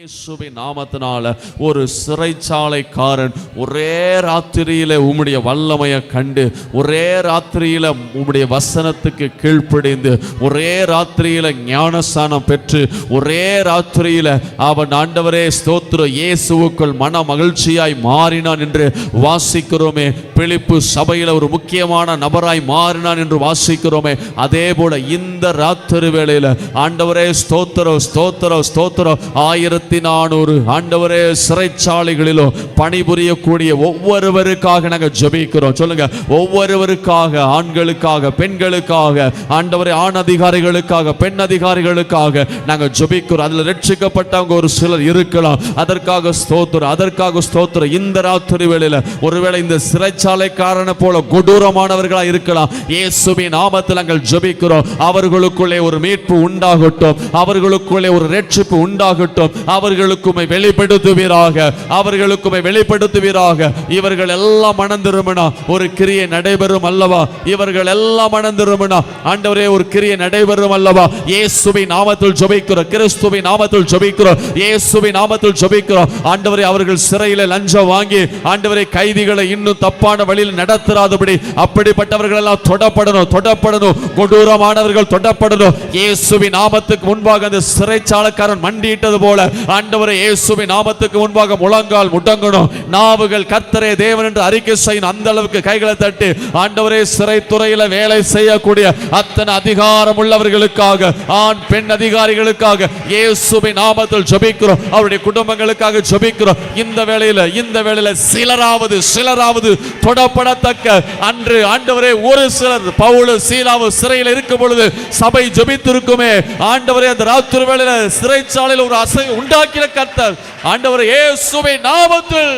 இயேசுவின் நாமத்தினால ஒரு சிறைச்சாலைக்காரன் ஒரே ராத்திரியில உம்முடைய வல்லமையை கண்டு, ஒரே ராத்திரியில உம்முடைய வசனத்துக்கு கீழ்ப்படிந்து, ஒரே ராத்திரியில ஞானஸ்நானம் பெற்று, ஒரே ராத்திரியில அவன் ஆண்டவரே ஸ்தோத்திரம் இயேசுவுக்குள் மன மகிழ்ச்சியாய் மாறினான் என்று வாசிக்கிறோமே. பிலிப்பு சபையில ஒரு முக்கியமான நபராய் மாறினான் என்று வாசிக்கிறோமே. அதே போல இந்த ராத்திரி வேளையில ஆண்டவரே ஸ்தோத்திரம் ஸ்தோத்திரம் ஸ்தோத்திரம் 1400 ஆண்டவரே சிறைச்சாலைகளிலும் பணிபுரியக்கூடிய ஒவ்வொருவருக்காக நாங்கள் ஜெபிக்கிறோம். சொல்லுங்க, ஒவ்வொருவருக்காக, ஆண்களுக்காக, பெண்களுக்காக, ஆண்டவரே ஆண் அதிகாரிகளுக்காக, பெண் அதிகாரிகளுக்காக நாங்கள் ஜெபிக்கிறோம். அதில் ரட்சிக்கப்பட்டவங்க ஒரு சிலர் இருக்கலாம். அதற்காக ஸ்தோத்திரம், அதற்காக ஸ்தோத்திரம். இந்த ராத்திரி வேளையில ஒருவேளை இந்த சிறைச்சாலைக்காரனை போல கொடூரமானவர்களாக இருக்கலாம். இயேசுவின் நாமத்தில் நாங்கள் ஜெபிக்கிறோம். அவர்களுக்குள்ளே ஒரு மீட்பு உண்டாகட்டும், அவர்களுக்குள்ளே ஒரு ரட்சிப்பு உண்டாகட்டும், அவர்களுக்குமை வெளிப்படுத்துவீராக, அவர்களுக்குமை வெளிப்படுத்துவீராக. இவர்கள் எல்லாம் மனம் திரும்பினா ஒரு கிரியை நடைபெறும் அல்லவா? இவர்கள் எல்லாம் மனம் திரும்பினா ஆண்டவரே ஒரு கிரியை நடைபெறும் அல்லவா? இயேசுவின் நாமத்தில் ஜெபிக்கிறோம், கிறிஸ்துவின் நாமத்தில் ஜெபிக்கிறோம், இயேசுவின் நாமத்தில் ஜெபிக்கிறோம். ஆண்டவரே அவர்கள் சிறையில லஞ்சம் வாங்கி ஆண்டவரே கைதிகளை இன்னும் தப்பான வழியில் நடத்துறாதபடி அப்படிப்பட்டவர்கள் எல்லாம் தொடப்படணும், தொடப்படணும். கொடூரமானவர்கள் தொடப்படணும். இயேசுவின் நாமத்துக்கு முன்பாக அந்த சிறைச்சாலைக்காரன் மண்டியிட்டது போல ஆண்டவரே இயேசுவின் நாமத்துக்கு முன்பாக முழங்கால் முடங்கணும். நாவுகள் கர்த்தரே தேவன் என்று அறிக்கை செய்யணும். அந்த அளவுக்கு கைகளை தட்டி ஆண்டவரே சிறைத்துறையில வேலை செய்யக்கூடிய அத்தனை அதிகாரம் உள்ளவர்களுக்காக, ஆண் பெண் அதிகாரிகளுக்காக இயேசுவின் நாமத்தில் ஜெபிக்கிறோம். அவருடைய குடும்பங்களுக்காக ஜெபிக்கிறோம். இந்த வேளையில சிலராவது தொடப்படத்தக்க அன்று ஆண்டவரே ஒரு சிலர் பவுல் சீலாவு சிறையில் இருக்கும் பொழுது சபை ஜெபித்திருக்குமே. ஆண்டவரே அந்த ராத்திரி வேளையில சிறைச்சாலையில் ஒரு அசை உண்டாக்கின கர்த்தர் ஆண்டவரே இயேசுவின் நாமத்தில்